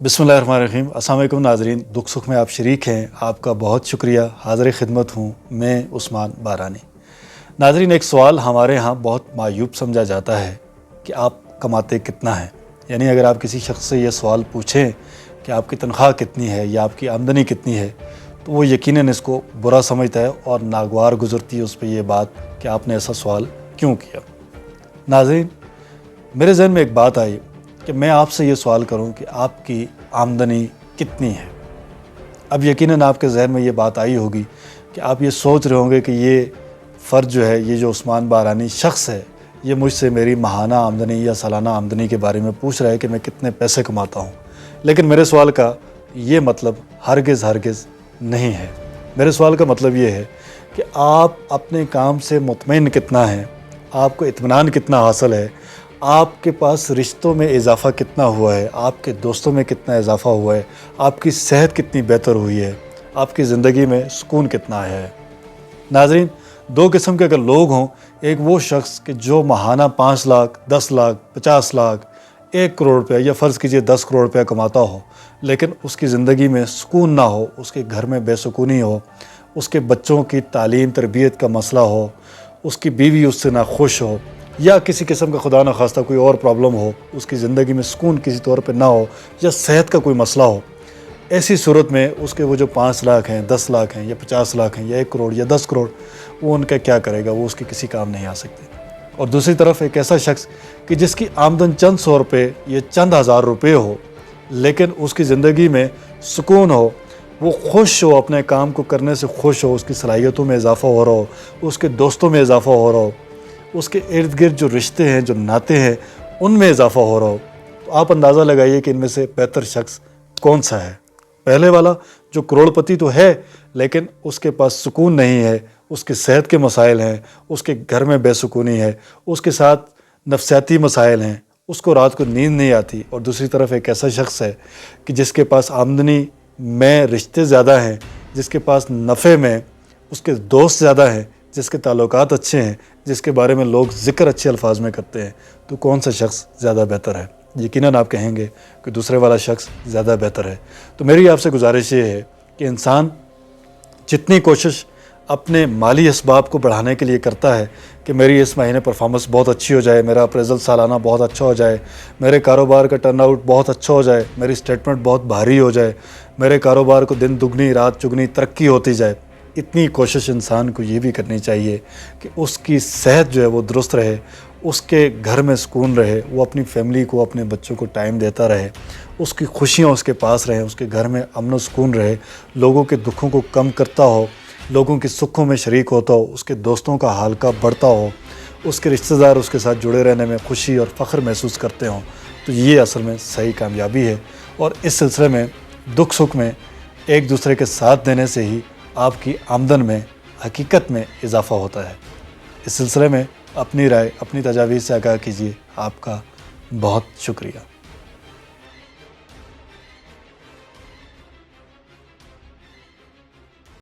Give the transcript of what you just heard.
बिस्मिल्लाहिर्रहमानिर्रहीम। अस्सलाम वालेकुम नाज़रीन, दुख सुख में आप शरीक हैं, आपका बहुत शुक्रिया। हाज़िर खिदमत हूँ मैं उस्मान बारानी। नाज़रीन, एक सवाल हमारे यहाँ बहुत मायूब समझा जाता है कि आप कमाते कितना है। यानी अगर आप किसी शख्स से ये सवाल पूछें कि आपकी तनख्वाह कितनी है या आपकी आमदनी कितनी है, तो वो यकीनन इसको बुरा समझता है और नागवार गुजरती है उस पर यह बात कि आपने ऐसा सवाल क्यों किया। नाज़रीन, मेरे जहन में एक बात आई कि मैं आपसे ये सवाल करूं कि आपकी आमदनी कितनी है। अब यकीनन आपके जहन में ये बात आई होगी कि आप ये सोच रहे होंगे कि ये फ़र्द जो है, ये जो उस्मान बारानी शख्स है, ये मुझसे मेरी माहाना आमदनी या सालाना आमदनी के बारे में पूछ रहा है कि मैं कितने पैसे कमाता हूँ। लेकिन मेरे सवाल का ये मतलब हरगिज़ नहीं है। मेरे सवाल का मतलब ये है कि आप अपने काम से मुतमईन कितना हैं, आपको इत्मीनान कितना हासिल है, आपके पास रिश्तों में इजाफ़ा कितना हुआ है, आपके दोस्तों में कितना इजाफ़ा हुआ है, आपकी सेहत कितनी बेहतर हुई है, आपकी ज़िंदगी में सुकून कितना आया है। नाज़रीन, दो किस्म के अगर लोग हों, एक वो शख्स कि जो माहाना 5 लाख, 10 लाख, 50 लाख, 1 करोड़ रुपया या फ़र्ज़ कीजिए 10 करोड़ रुपया कमाता हो, लेकिन उसकी ज़िंदगी में सुकून ना हो, उसके घर में बेसुकूनी हो, उसके बच्चों की तालीम तरबियत का मसला हो, उसकी बीवी उससे ना खुश हो, या किसी किस्म का खुदा न खास्ता कोई और प्रॉब्लम हो, उसकी ज़िंदगी में सुकून किसी तौर पे ना हो, या सेहत का कोई मसला हो। ऐसी सूरत में उसके वो जो 5 लाख हैं, 10 लाख हैं या 50 लाख हैं या 1 करोड़ या 10 करोड़, वो उनका क्या करेगा, वो उसके किसी काम नहीं आ सकते। और दूसरी तरफ एक ऐसा शख्स कि जिसकी आमदन चंद 100 रुपये या चंद हज़ार रुपये हो, लेकिन उसकी ज़िंदगी में सुकून हो, वो खुश हो, अपने काम को करने से खुश हो, उसकी सलाहियतों में इजाफ़ा हो रहा हो, उसके दोस्तों में इजाफ़ा हो रहा हो, उसके इर्द गिर्द जो रिश्ते हैं, जो नाते हैं, उनमें इजाफ़ा हो रहा हो। तो आप अंदाज़ा लगाइए कि इनमें से बेहतर शख्स कौन सा है। पहले वाला जो करोड़पति तो है, लेकिन उसके पास सुकून नहीं है, उसकी सेहत के मसाइल हैं, उसके घर में बेसुकूनी है, उसके साथ नफसियाती मसाइल हैं, उसको रात को नींद नहीं आती। और दूसरी तरफ एक ऐसा शख्स है कि जिसके पास आमदनी में रिश्ते ज़्यादा हैं, जिसके पास नफ़े में उसके दोस्त ज़्यादा हैं, जिसके ताल्लुकात अच्छे हैं, जिसके बारे में लोग ज़िक्र अच्छे अल्फाज में करते हैं। तो कौन सा शख्स ज़्यादा बेहतर है? यकीनन आप कहेंगे कि दूसरे वाला शख्स ज़्यादा बेहतर है। तो मेरी आपसे गुजारिश ये है कि इंसान जितनी कोशिश अपने माली असबाब को बढ़ाने के लिए करता है कि मेरी इस महीने परफॉर्मेंस बहुत अच्छी हो जाए, मेरा अप्रेज़ल सालाना बहुत अच्छा हो जाए, मेरे कारोबार का टर्नआउट बहुत अच्छा हो जाए, मेरी स्टेटमेंट बहुत भारी हो जाए, मेरे कारोबार को दिन दुगनी रात चुगनी तरक्की होती जाए, इतनी कोशिश इंसान को ये भी करनी चाहिए कि उसकी सेहत जो है वो दुरुस्त रहे, उसके घर में सुकून रहे, वो अपनी फैमिली को, अपने बच्चों को टाइम देता रहे, उसकी खुशियाँ उसके पास रहें, उसके घर में अमन व सुकून रहे, लोगों के दुखों को कम करता हो, लोगों की सुखों में शरीक होता हो, उसके दोस्तों का हल्का बढ़ता हो, उसके रिश्तेदार उसके साथ जुड़े रहने में खुशी और फ़ख्र महसूस करते हों। तो ये असल में सही कामयाबी है। और इस सिलसिले में दुख सुख में एक दूसरे के साथ देने से ही आपकी आमदन में हकीकत में इजाफ़ा होता है। इस सिलसिले में अपनी राय, अपनी तजावीज़ से आगाह कीजिए। आपका बहुत शुक्रिया।